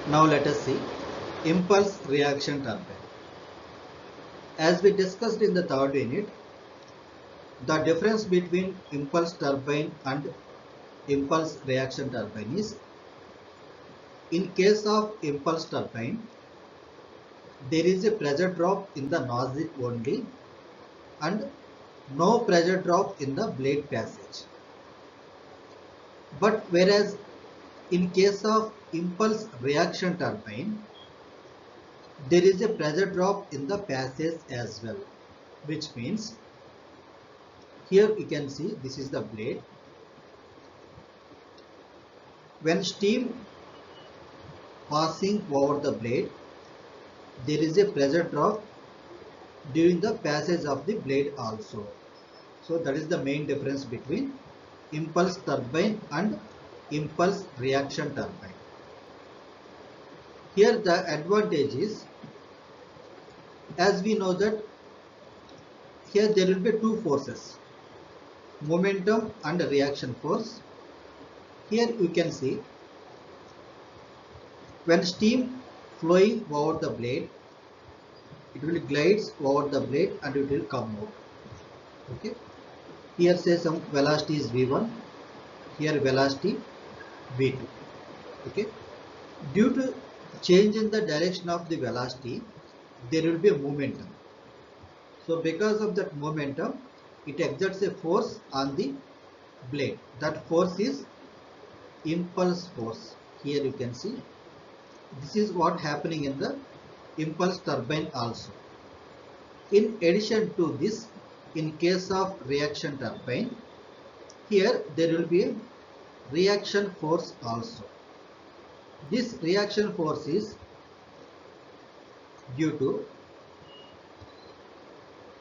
Now let us see impulse reaction turbine. As we discussed in the third unit, the difference between impulse turbine and impulse reaction turbine is, in case of impulse turbine, there is a pressure drop in the nozzle only and no pressure drop in the blade passage. But whereas in case of impulse reaction turbine, there is a pressure drop in the passage as well, which means here you can see this is the blade. When steam passing over the blade, there is a pressure drop during the passage of the blade also. So that is the main difference between impulse turbine and impulse reaction turbine. Here the advantage is, as we know that here there will be two forces, momentum and reaction force. Here you can see when steam flowing over the blade, it will glides over the blade and it will come out. Okay. Here say some velocity is v1, here velocity v2. Okay. Due to change in the direction of the velocity, there will be a momentum. So because of that momentum, it exerts a force on the blade. That force is impulse force. Here you can see this is what happening in the impulse turbine also. In addition to this, in case of reaction turbine, here there will be a reaction force also. This reaction force is due to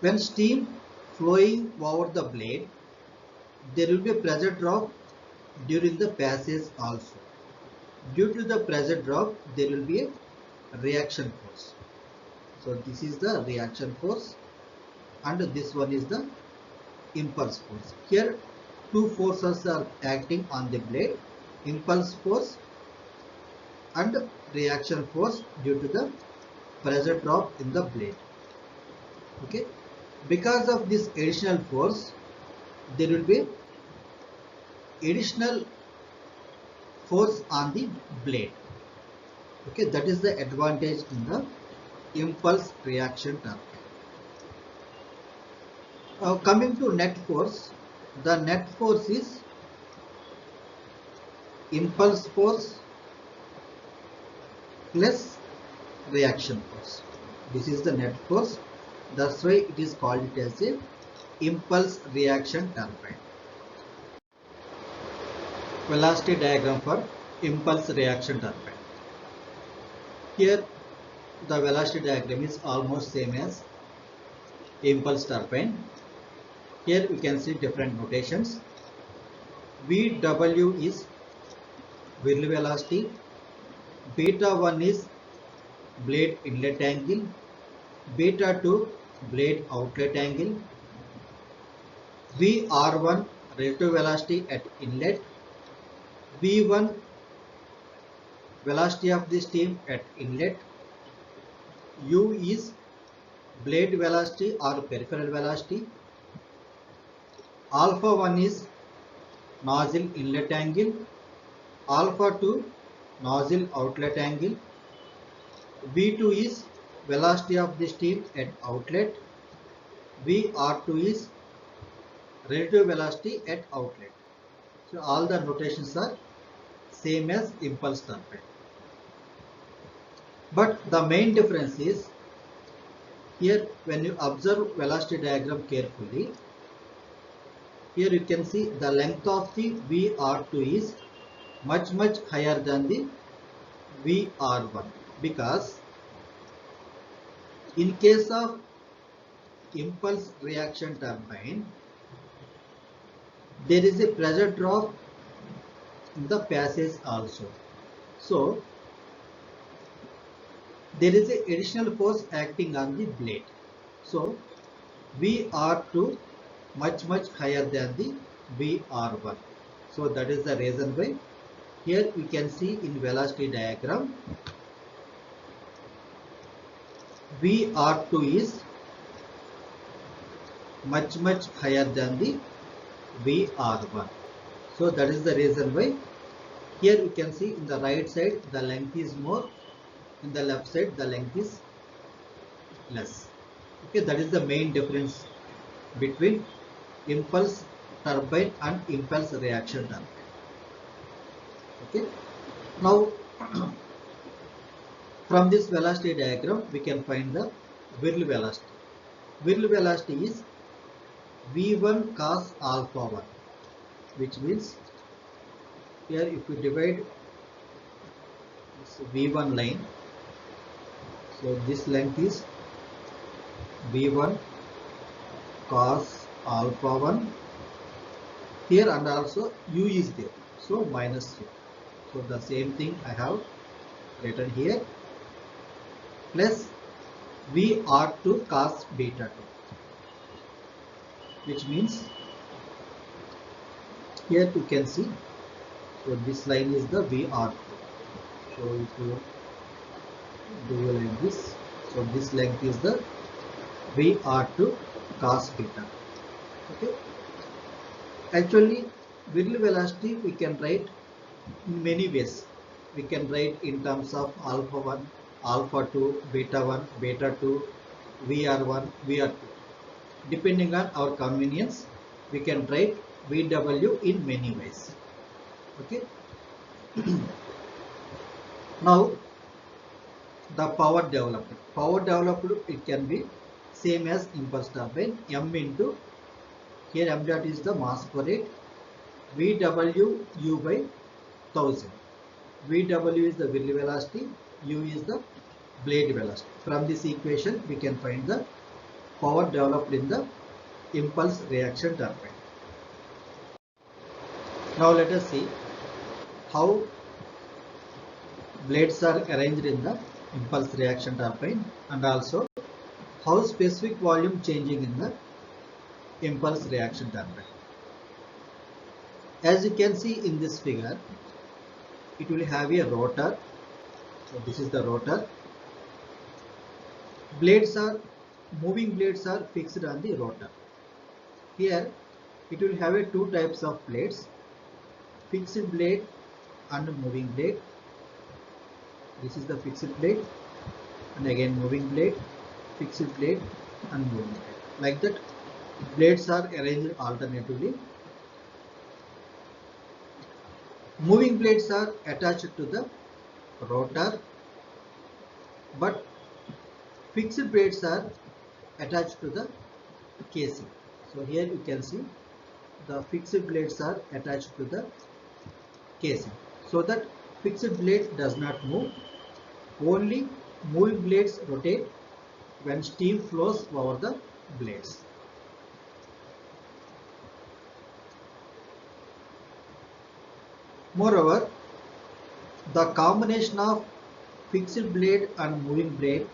when steam flowing over the blade, there will be a pressure drop during the passage also. Due to the pressure drop, there will be a reaction force. So this is the reaction force and this one is the impulse force. Here two forces are acting on the blade, impulse force and reaction force due to the pressure drop in the blade. Okay. Because of this additional force, there will be additional force on the blade. Okay, that is the advantage in the impulse reaction turbine. Coming to net force, the net force is impulse force plus reaction force. This is the net force. That's why it is called it as a impulse reaction turbine. Velocity diagram for impulse reaction turbine. Here the velocity diagram is almost same as impulse turbine. Here we can see different notations. VW is whirl velocity, beta 1 is blade inlet angle, beta 2 blade outlet angle, VR1 relative velocity at inlet, V1 velocity of the steam at inlet, U is blade velocity or peripheral velocity, alpha 1 is nozzle inlet angle, alpha 2 nozzle outlet angle, V2 is velocity of the steam at outlet, VR2 is relative velocity at outlet. So all the notations are same as impulse turbine. But the main difference is, here when you observe velocity diagram carefully, here you can see the length of the VR2 is much higher than the VR1, because in case of impulse reaction turbine, there is a pressure drop in the passage also. So there is an additional force acting on the blade. So VR2 much higher than the VR1. So that is the reason why Here we can see in velocity diagram, VR2 is much higher than the VR1. So that is the reason why here we can see in the right side the length is more, in the left side the length is less. Okay, that is the main difference between impulse turbine and impulse reaction turbine. Okay, now from this velocity diagram we can find the whirl velocity. Whirl velocity is V1 cos alpha 1, which means here if we divide this V1 line, so this length is V1 cos alpha 1 here, and also U is there, so minus U. So the same thing I have written here, plus VR2 cos beta 2, which means here you can see, so this line is the VR2. So if you do like this, so this length is the VR2 cos beta. Okay, actually whirl velocity we can write in many ways. We can write in terms of alpha 1, alpha 2, beta 1, beta 2, VR1, VR2. Depending on our convenience, we can write VW in many ways. Okay. Now the power developed. Power developed, it can be same as impulse turbine, M into, here m dot is the mass per rate, VW U by 1000. VW is the whirl velocity, U is the blade velocity. From this equation we can find the power developed in the impulse reaction turbine. Now let us see how blades are arranged in the impulse reaction turbine, and also how specific volume changing in the impulse reaction turbine. As you can see in this figure, it will have a rotor. So this is the rotor. Moving blades are fixed on the rotor. Here it will have two types of blades, fixed blade and moving blade. This is the fixed blade, and again moving blade, fixed blade and moving blade. Like that, blades are arranged alternatively. Moving blades are attached to the rotor, but fixed blades are attached to the casing. So here you can see the fixed blades are attached to the casing, so that fixed blade does not move. Only moving blades rotate when steam flows over the blades. Moreover, the combination of fixed blade and moving blade,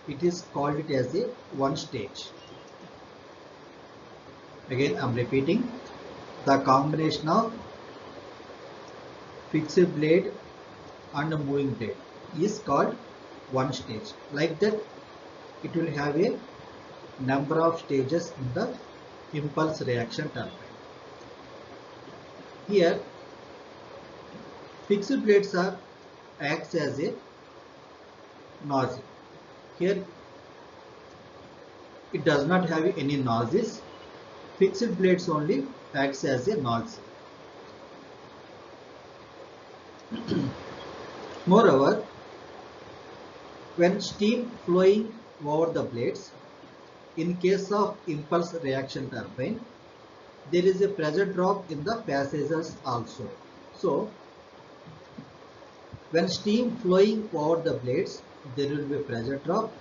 it is called it as a one stage. Again I am repeating, the combination of fixed blade and moving blade is called one stage. Like that, it will have a number of stages in the impulse reaction turbine. Here fixed blades are acts as a nozzle. Here it does not have any nozzles. Fixed blades only acts as a nozzle. Moreover, when steam flowing over the blades, in case of impulse reaction turbine, there is a pressure drop in the passages also. So when steam flowing over the blades, there will be pressure drop.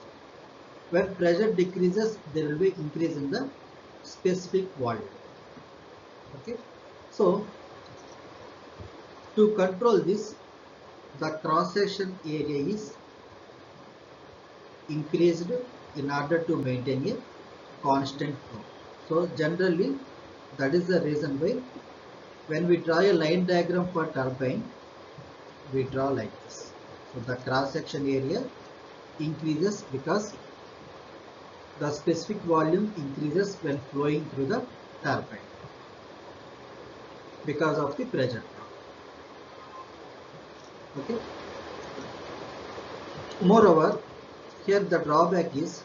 When pressure decreases, there will be increase in the specific volume. Okay. So to control this, the cross section area is increased in order to maintain a constant flow. So generally, that is the reason why when we draw a line diagram for turbine, we draw like this. So the cross section area increases because the specific volume increases when flowing through the turbine because of the pressure drop. Okay. Moreover, here the drawback is,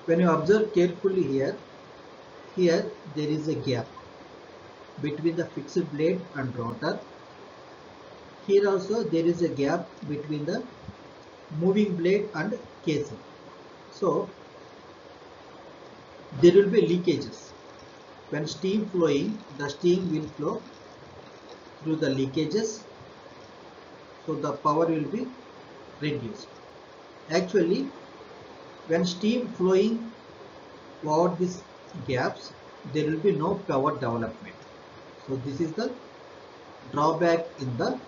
when you observe carefully here there is a gap between the fixed blade and rotor. Here also there is a gap between the moving blade and casing. So there will be leakages. When steam flowing, the steam will flow through the leakages, so the power will be reduced. Actually, when steam flowing over these gaps, there will be no power development. So this is the drawback in the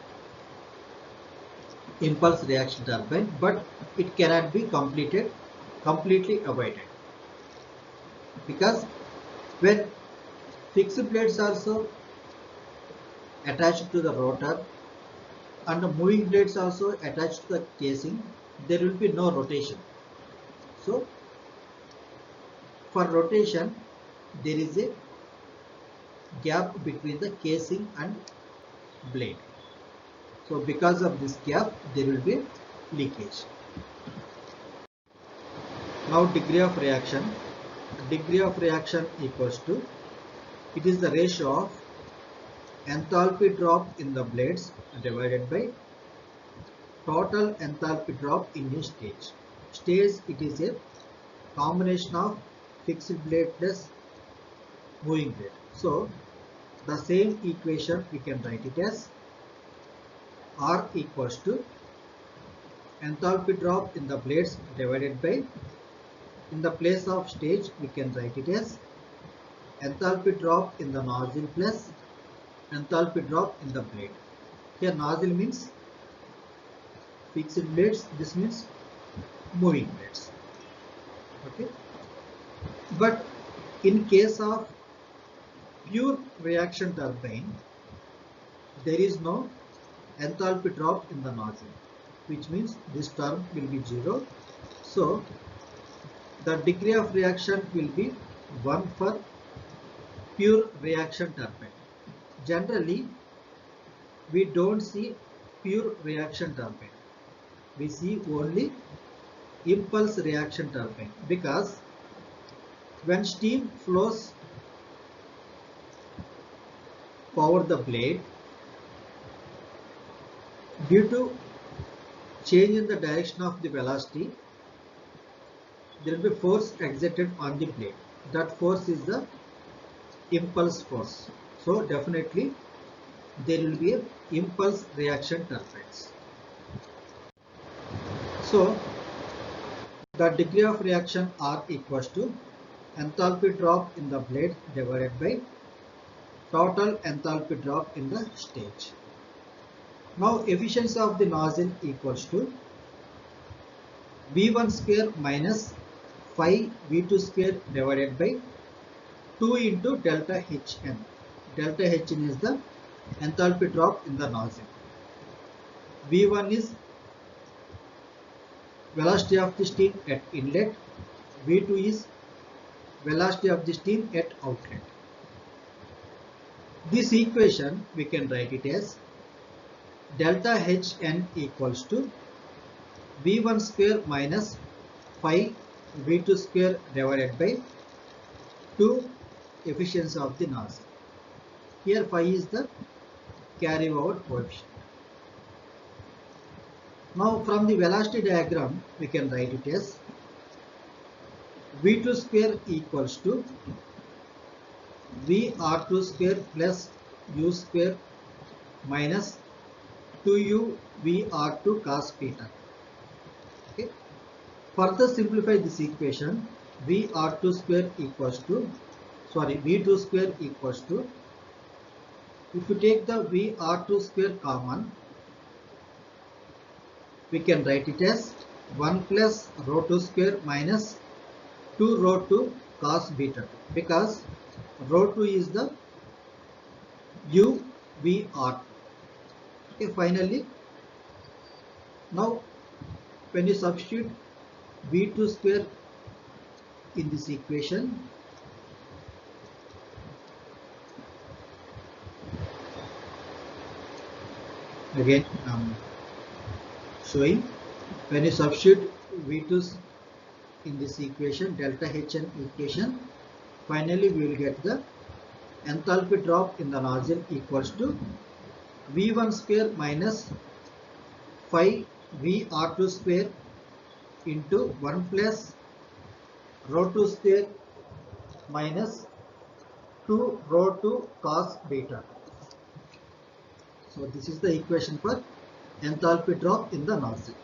impulse reaction turbine, but it cannot be completely avoided, because when fixed blades are also attached to the rotor and the moving blades also attached to the casing, there will be no rotation. So for rotation, there is a gap between the casing and blade. So because of this gap, there will be leakage. Now degree of reaction. Degree of reaction equals to, it is the ratio of enthalpy drop in the blades divided by total enthalpy drop in a stage. Stage, it is a combination of fixed blade plus moving blade. So the same equation we can write it as R equals to enthalpy drop in the blades divided by, in the place of stage we can write it as enthalpy drop in the nozzle plus enthalpy drop in the blade. Here nozzle means fixed blades, this means moving blades. Okay. But in case of pure reaction turbine, there is no enthalpy drop in the nozzle, which means this term will be 0. So the degree of reaction will be 1 for pure reaction turbine. Generally, we don't see pure reaction turbine. We see only impulse reaction turbine, because when steam flows over the blade, due to change in the direction of the velocity, there will be force exerted on the blade. That force is the impulse force. So definitely there will be a impulse reaction turbines. So the degree of reaction R equals to enthalpy drop in the blade divided by total enthalpy drop in the stage. Now efficiency of the nozzle equals to V1 square minus 5 V2 square divided by 2 into delta Hn. Delta Hn is the enthalpy drop in the nozzle. V1 is velocity of the steam at inlet. V2 is velocity of the steam at outlet. This equation we can write it as delta Hn equals to V1 square minus 5 V2 square divided by 2 efficiency of the nozzle. Here phi is the carry over coefficient. Now from the velocity diagram we can write it as V2 square equals to VR2 square plus U square minus 2U VR2 cos theta. Okay. Further simplify this equation, V2 square equals to, if you take the VR2 square common, we can write it as 1 plus rho 2 square minus 2 rho 2 cos beta 2, because Rho 2 is the UVR. Okay, finally, now when you substitute V2 square in this equation, again showing when you substitute V2 in this equation, delta Hn equation, finally we will get the enthalpy drop in the nozzle equals to V1 square minus 5 VR2 square into 1 plus rho 2 square minus 2 rho 2 cos beta. So this is the equation for enthalpy drop in the nozzle.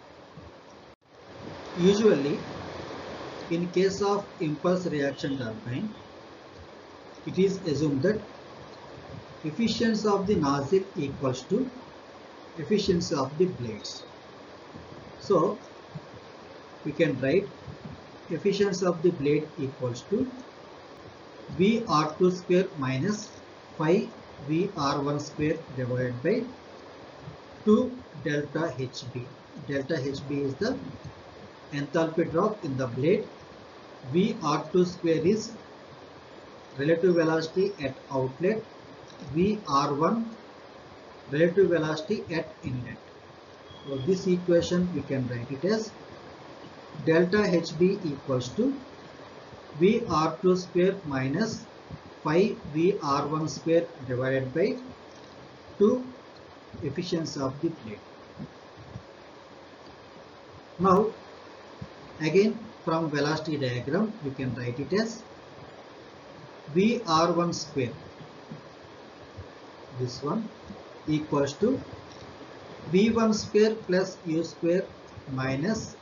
Usually, in case of impulse reaction turbine, it is assumed that efficiency of the nozzle equals to efficiency of the blades. So we can write efficiency of the blade equals to VR2 square minus 5 VR1 square divided by 2 delta HB. Delta HB is the enthalpy drop in the blade. VR2 square is relative velocity at outlet. VR1 relative velocity at inlet. So this equation we can write it as delta HB equals to VR2 square minus 5 VR1 square divided by 2 efficiency of the blade. Now again from velocity diagram we can write it as VR1 square, this one, equals to V1 square plus U square minus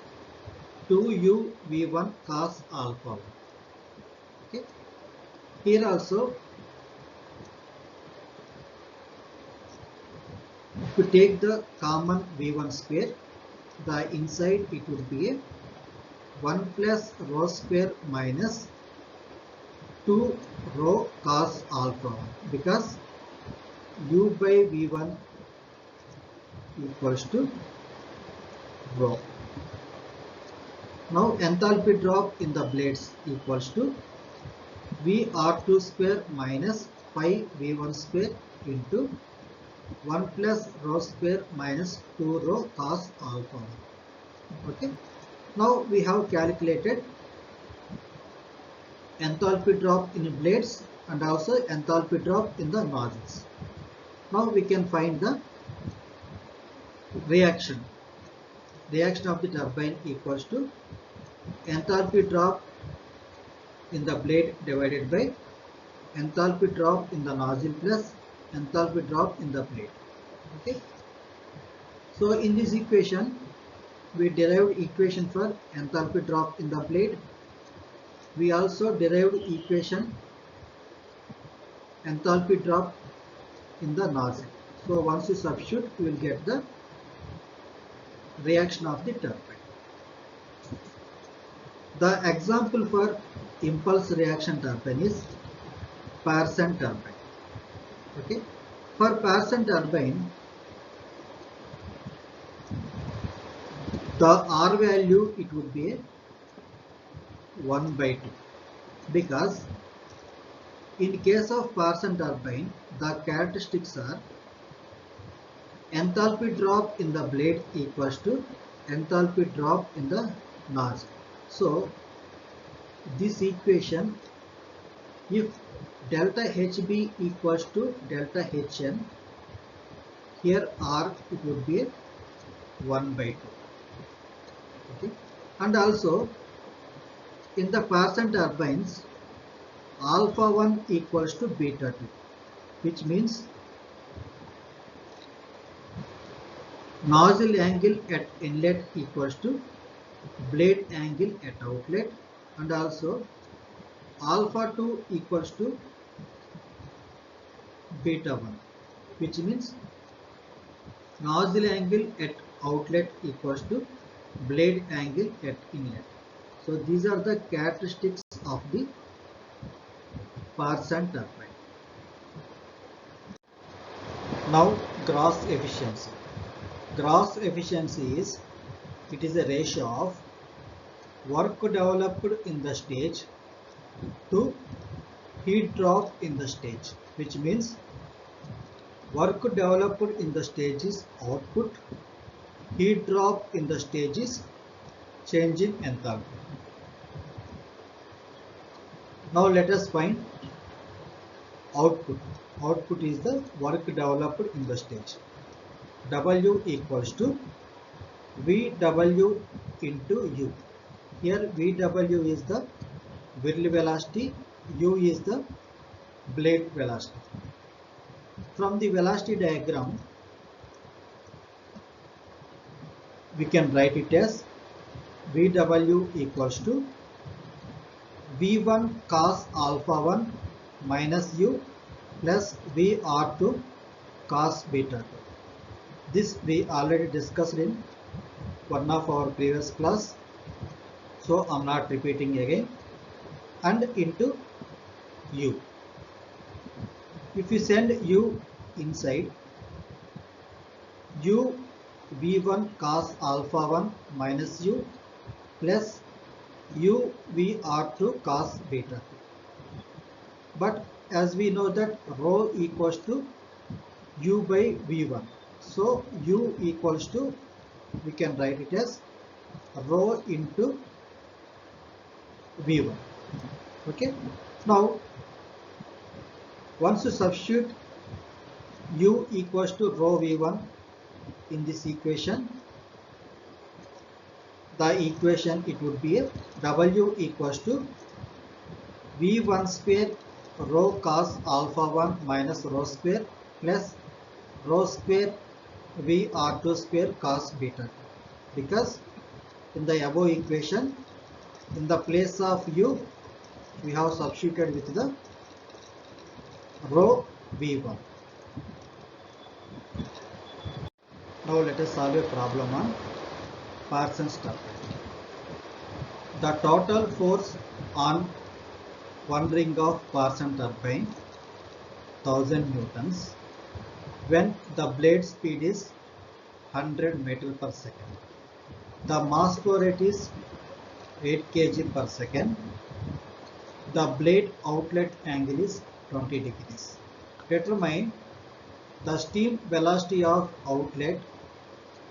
2U V1 cos alpha 1. Okay. Here also, if you take the common V1 square, the inside it would be a 1 plus rho square minus 2 rho cos alpha 1, because U by V1 equals to rho. Now enthalpy drop in the blades equals to VR2 square minus 5 V1 square into 1 plus rho square minus 2 rho cos alpha 1. Okay. Now we have calculated enthalpy drop in blades and also enthalpy drop in the nozzles. Now we can find the reaction of the turbine equals to enthalpy drop in the blade divided by enthalpy drop in the nozzle plus enthalpy drop in the blade. Okay. So in this equation we derived equation for enthalpy drop in the blade. We also derived equation enthalpy drop in the nozzle. So once you substitute, you will get the reaction of the turbine. The example for impulse reaction turbine is Pearson turbine. Okay. For Pearson turbine, the R value it would be a 1 by 2, because in case of Pearson turbine, the characteristics are enthalpy drop in the blade equals to enthalpy drop in the nozzle. So this equation, if delta HB equals to delta HN, here R it would be a 1 by 2. Okay. And also in the Pearson turbines, alpha 1 equals to beta 2, which means nozzle angle at inlet equals to blade angle at outlet, and also alpha 2 equals to beta 1, which means nozzle angle at outlet equals to blade angle at inlet. So these are the characteristics of the Parson turbine. Now gross efficiency. Gross efficiency is, it is a ratio of work developed in the stage to heat drop in the stage, which means work developed in the stage is output, heat drop in the stage is change in enthalpy. Now let us find output. Output is the work developed in the stage. W equals to VW into U. Here VW is the whirl velocity, U is the blade velocity. From the velocity diagram, we can write it as VW equals to V1 cos alpha 1 minus U plus VR2 cos beta 2. This we already discussed in one of our previous class, so I am not repeating again, and into U. If you send U inside, U V1 cos alpha 1 minus U plus U VR2 cos beta 2. But as we know that rho equals to U by V1. So U equals to, we can write it as rho into V1. Okay. Now once you substitute U equals to rho V1 in this equation, the equation it would be a W equals to V1 square rho cos alpha 1 minus rho square plus rho square VR2 square cos beta 2. Because in the above equation, in the place of U, we have substituted with the rho V1. Now let us solve a problem on Parson's turbine. The total force on one ring of Parson turbine 1000 newtons when the blade speed is 100 meter per second. The mass flow rate is 8 kg per second. The blade outlet angle is 20 degrees. Determine the steam velocity of outlet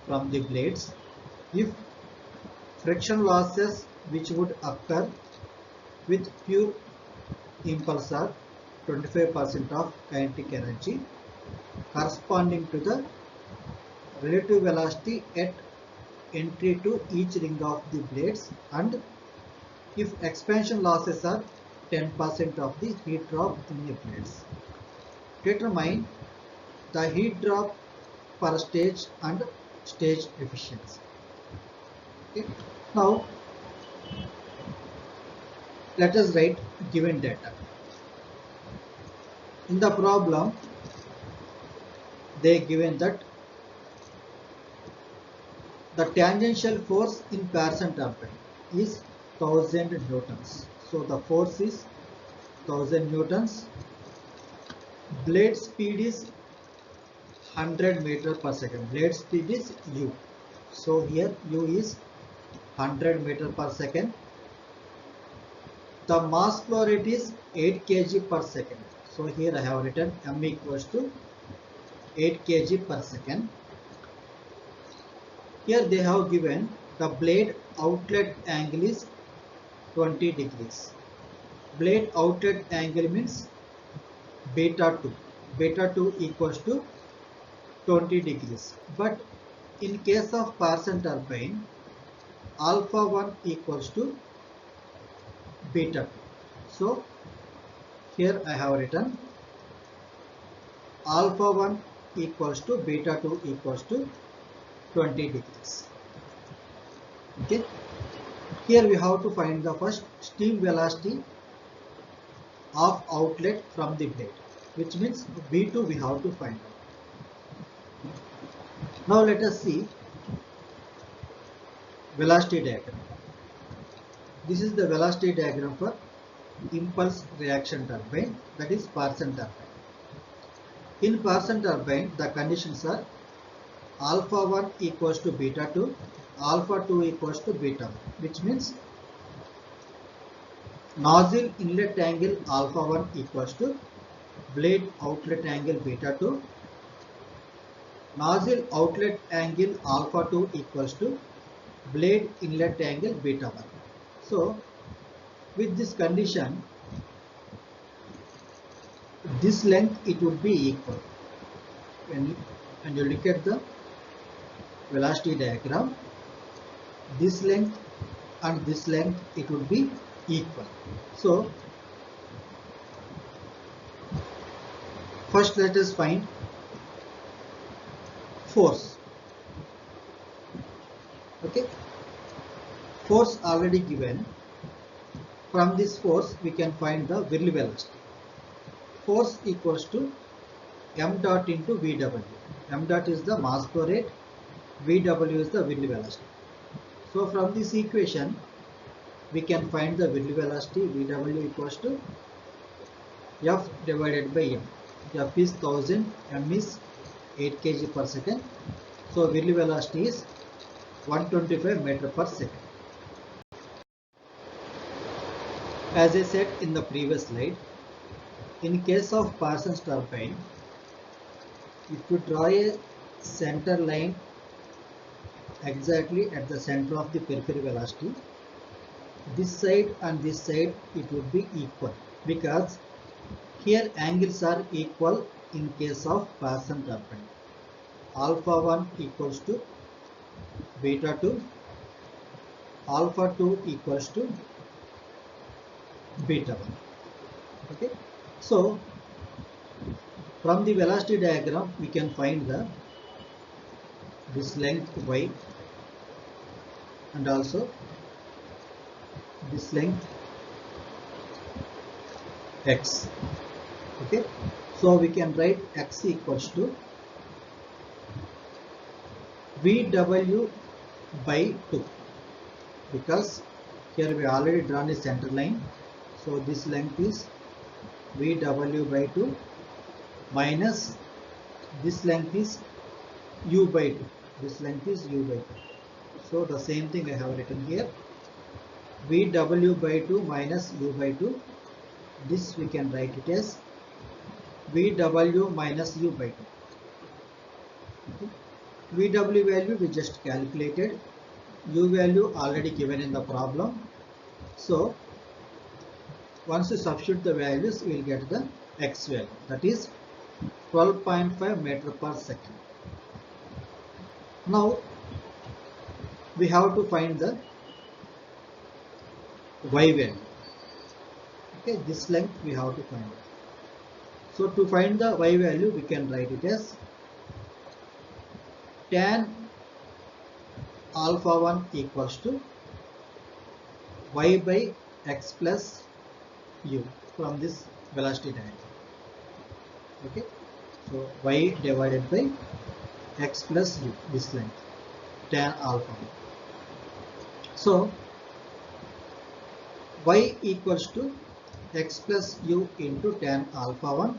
from the blades if friction losses which would occur with pure impulse are 25% of kinetic energy corresponding to the relative velocity at entry to each ring of the blades, and if expansion losses are 10% of the heat drop in the blades. Determine the heat drop per stage and stage efficiency. Okay. Now let us write given data. In the problem, they given that the tangential force in Parson turbine is 1000 newtons. So the force is 1000 newtons. Blade speed is 100 meter per second. Blade speed is U. So here U is 100 meter per second. The mass flow rate is 8 kg per second. So here I have written M equals to 8 kg per second. Here they have given the blade outlet angle is 20 degrees. Blade outlet angle means beta 2. Beta 2 equals to 20 degrees. But in case of Parson turbine, alpha 1 equals to beta 2. So here I have written alpha 1 equals to beta 2 equals to 20 degrees. Okay. Here we have to find the first steam velocity of outlet from the blade, which means V2 we have to find out. Now let us see velocity diagram. This is the velocity diagram for impulse reaction turbine, that is Parsons turbine. In Parsons turbine, the conditions are alpha 1 equals to beta 2, alpha 2 equals to beta 1, which means nozzle inlet angle alpha 1 equals to blade outlet angle beta 2, nozzle outlet angle alpha 2 equals to blade inlet angle beta 1. So with this condition, this length it would be equal. When you look at the velocity diagram, this length and this length it would be equal. So first let us find force. Okay, force already given. From this force we can find the Whirl velocity. Force equals to m dot into Vw. M dot is the mass flow rate, Vw is the Whirl velocity. So from this equation we can find the Whirl velocity. Vw equals to F divided by m. F is 1000, m is 8 kg per second. So Whirl velocity is 125 meter per second. As I said in the previous slide, in case of Parsons turbine, if you draw a center line exactly at the center of the peripheral velocity, this side and this side it would be equal, because here angles are equal in case of Parsons turbine. Alpha 1 equals to beta 2, alpha 2 equals to beta 1. Okay, so from the velocity diagram we can find this length y and also this length x. Okay, so we can write x equals to Vw by 2, because here we already drawn a center line. So this length is Vw by 2 minus this length is u by 2. This length is u by 2. So the same thing I have written here. Vw by 2 minus u by 2. This we can write it as Vw minus u by 2. Okay. Vw value we just calculated. U value already given in the problem. So once you substitute the values, we will get the x value, that is 12.5 meter per second. Now we have to find the y value. Okay, this length we have to find. So to find the y value, we can write it as tan alpha 1 equals to y by x plus u from this velocity diagram. Okay, so y divided by x plus u, this length, tan alpha 1. So y equals to x plus u into tan alpha 1.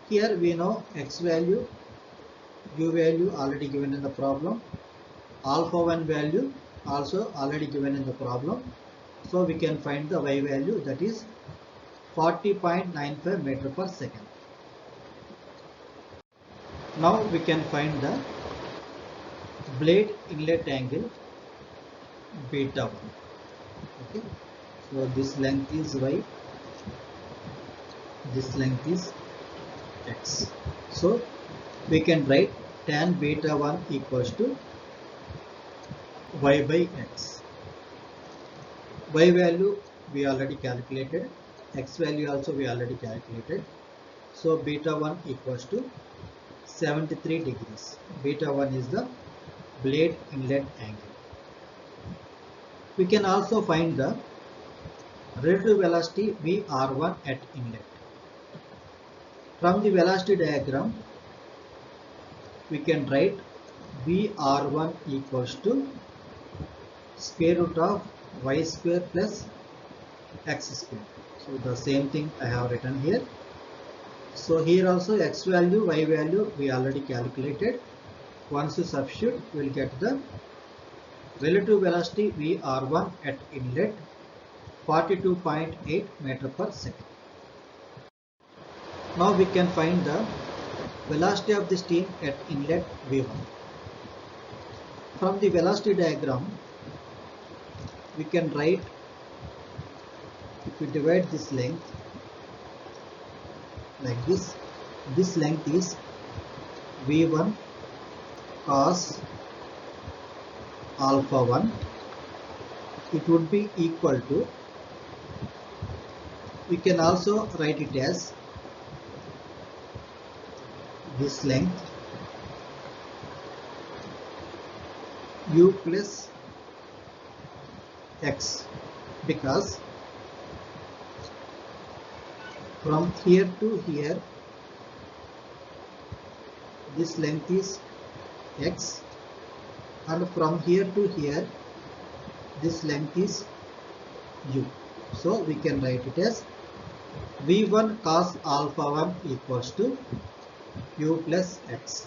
Here we know x value, u value already given in the problem, alpha 1 value also already given in the problem. So we can find the y value, that is 40.95 meter per second. Now we can find the blade inlet angle beta 1. Okay, so this length is y, this length is x. So we can write tan beta 1 equals to y by x. Y value we already calculated, x value also we already calculated. So beta 1 equals to 73 degrees. Beta 1 is the blade inlet angle. We can also find the relative velocity Vr1 at inlet. From the velocity diagram, we can write Vr1 equals to square root of y square plus x square. So the same thing I have written here. So here also x value, y value we already calculated. Once you substitute, we will get the relative velocity VR1 at inlet 42.8 meter per second. Now we can find the velocity of the steam at inlet V1. From the velocity diagram, we can write, if we divide this length like this length is V1 cos alpha 1. It would be equal to, we can also write it as this length u plus x, because from here to here this length is x, and from here to here this length is u. So we can write it as v1 cos alpha 1 equals to u plus x.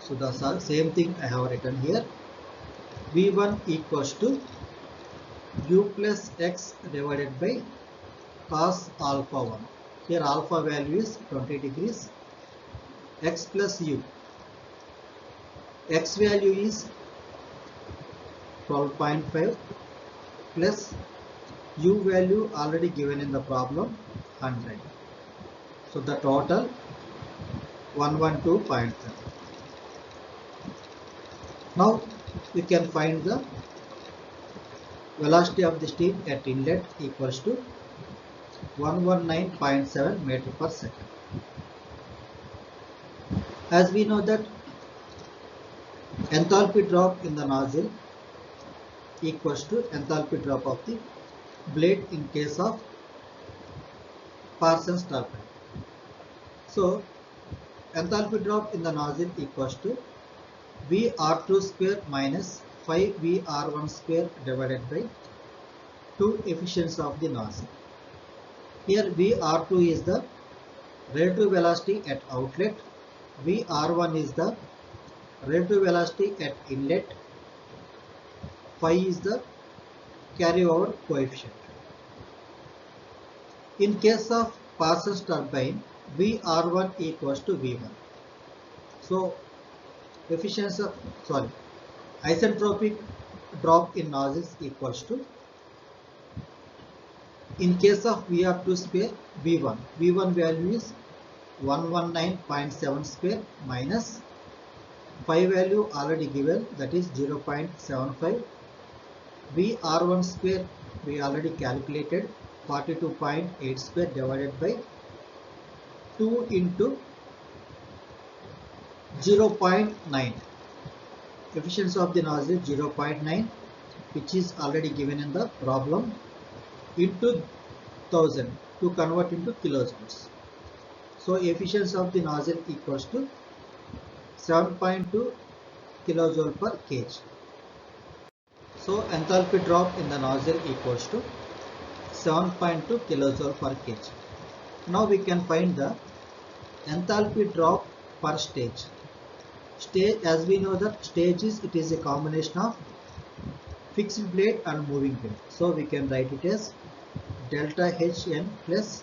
So the same thing I have written here. v1 equals to u plus x divided by cos alpha 1. Here alpha value is 20 degrees. X plus u. X value is 12.5 plus u value already given in the problem 100. So the total 112.5. Now we can find the velocity of the steam at inlet equals to 119.7 meter per second. As we know that enthalpy drop in the nozzle equals to enthalpy drop of the blade in case of Parsons turbine. So enthalpy drop in the nozzle equals to VR2 square minus 5VR1 square divided by 2 efficiency of the nozzle. Here VR2 is the relative velocity at outlet, VR1 is the relative velocity at inlet, phi is the carryover coefficient. In case of Parsons turbine, VR1 equals to V1. So efficiency, isentropic drop in nozzles equals to, in case of VR2 square, V1. V1 value is 119.7 square minus phi value already given, that is 0.75. VR1 square we already calculated, 42.8 square divided by 2 into 0.9. Efficiency of the nozzle 0.9, which is already given in the problem, into 1000 to convert into kilojoules. So efficiency of the nozzle equals to 7.2 kilojoule per kg. So enthalpy drop in the nozzle equals to 7.2 kilojoule per kg. Now we can find the enthalpy drop per stage. Stage, as we know that stage is, it is a combination of fixed blade and moving blade. So we can write it as delta Hn plus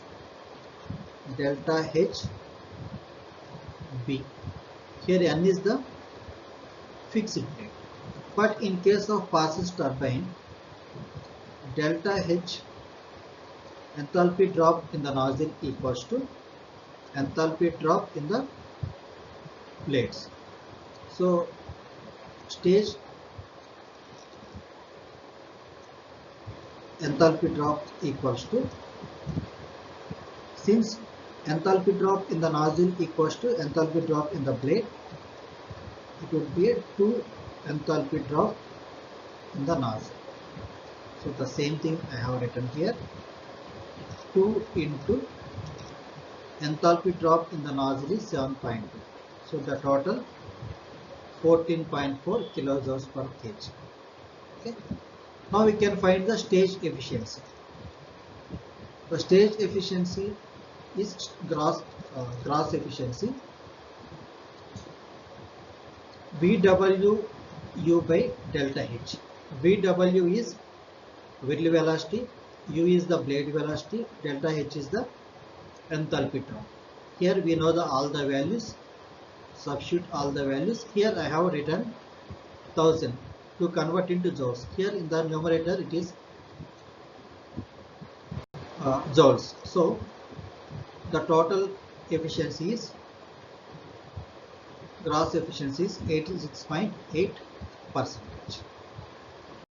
delta Hb. Here n is the fixed blade. But in case of Parsons turbine, delta H enthalpy drop in the nozzle equals to enthalpy drop in the blades. So stage enthalpy drop equals to, since enthalpy drop in the nozzle equals to enthalpy drop in the blade, it would be a 2 enthalpy drop in the nozzle. So the same thing I have written here, 2 into enthalpy drop in the nozzle is 7.2. So the total 14.4 kilojoules per kg. Okay. Now we can find the stage efficiency. The stage efficiency is gross efficiency. VW U by delta H. VW is whirl velocity, U is the blade velocity, delta H is the enthalpy term. Here we know all the values. Substitute all the values. Here I have written 1000 to convert into joules. Here in the numerator it is joules. So the total efficiency is gross efficiency is 86.8%.